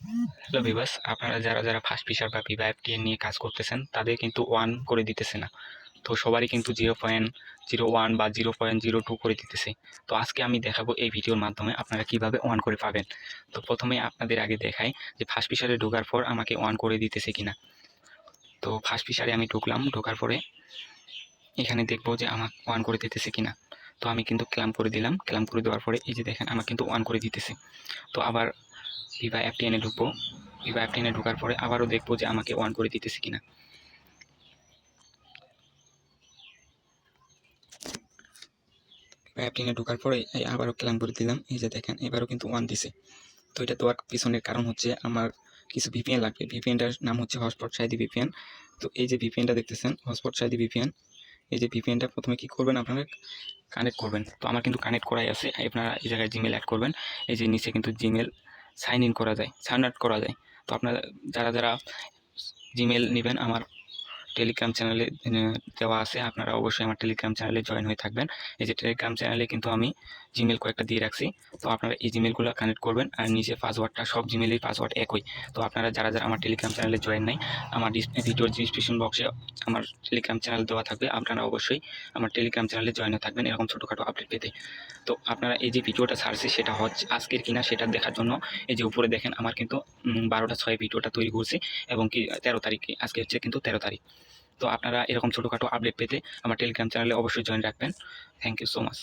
Hello viewers, আপনারা যারা first fisher বা ভিভা অ্যাপটি নিয়ে কাজ করতেছেন তাদের কিন্তু 1 করে দিতেছে না। তো সবারই কিন্তু 0.01 বা 0.02 করে দিতেছে। তো আজকে আমি দেখাবো এই ভিডিওর মাধ্যমে আপনারা কিভাবে 1 করে পাবেন। তো প্রথমে আপনাদের আগে দেখাই যে ফার্স্ট ফিশারে ঢোকার পর আমাকে 1 করে দিতেছে কিনা। তো ফার্স্ট ফিশারে আমি ঢুকলাম, ঢোকার পরে এখানে দেখবো যে আমার 1 করে দিতেছে কিনা। তো আমি কিন্তু ক্লাম করে দিলাম, ক্লাম করে দেওয়ার পরে এই যে দেখেন আমার কিন্তু 1 করে দিতেছে। তো আবার ভিভা অ্যাপটি এনে ঢুকবো, ভিভা অ্যাপটি এনে ঢোকার পরে আবারও দেখবো যে আমাকে 1 করে দিতেছে কিনা। অ্যাপটি নিয়ে ঢোকার পরে আবারও ক্লাম করে দিলাম, এই যে দেখেন এবারও কিন্তু 1 দিছে। তো এটা দেওয়ার পিছনের কারণ হচ্ছে আমার কিছু ভিপিএন লাগবে। ভিপিএনটার নাম হচ্ছে হটস্পট সাইদি ভিপিএন। তো এই যে ভিপিএনটা দেখতেছেন হটস্পট সাইদি ভিপিএন, এই যে ভিপিএনটা প্রথমে কি করবেন আপনারা কানেক্ট করবেন। তো আমার কিন্তু কানেক্ট করাই আছে। আপনারা এই জায়গায় জিমেল অ্যাড করবেন। এই যে নিচে কিন্তু জিমেল সাইন ইন করা যায়, সাইন আউট করা যায়। তো আপনারা যারা জিমেল নেবেন আমার টেলিগ্রাম চ্যানেলে দেওয়া আছে, আপনারা অবশ্যই আমার টেলিগ্রাম চ্যানেলে জয়েন হয়ে থাকবেন। এই যে টেলিগ্রাম চ্যানেলে কিন্তু আমি জিমেল কয়েকটা দিয়ে রাখছি। তো আপনারা এই জিমেলগুলো কানেক্ট করবেন আর নিচে পাসওয়ার্ডটা সব জিমেলের পাসওয়ার্ড একই। তো আপনারা যারা আমার টেলিগ্রাম চ্যানেলে জয়েন নাই, আমার ভিডিওর ডিসক্রিপশন বক্সে আমার টেলিগ্রাম চ্যানেল দেওয়া থাকবে, আপনারা অবশ্যই আমার টেলিগ্রাম চ্যানেলে জয়েন হয়ে থাকবেন এরকম ছোটোখাটো আপডেট পেতে। তো আপনারা এই যে ভিডিওটা ছাড়ছে সেটা হচ্ছে আজকের কিনা সেটা দেখার জন্য এই যে উপরে দেখেন আমার কিন্তু 12টা 6 ভিডিওটা তৈরি করছি এবং কি 13 তারিখে, আজকে হচ্ছে কিন্তু 13 তারিখ। তো আপনারা এরকম ছোটোখাটো আপডেট পেতে আমার টেলিগ্রাম চ্যানেলে অবশ্যই জয়েন রাখবেন। Thank you so much.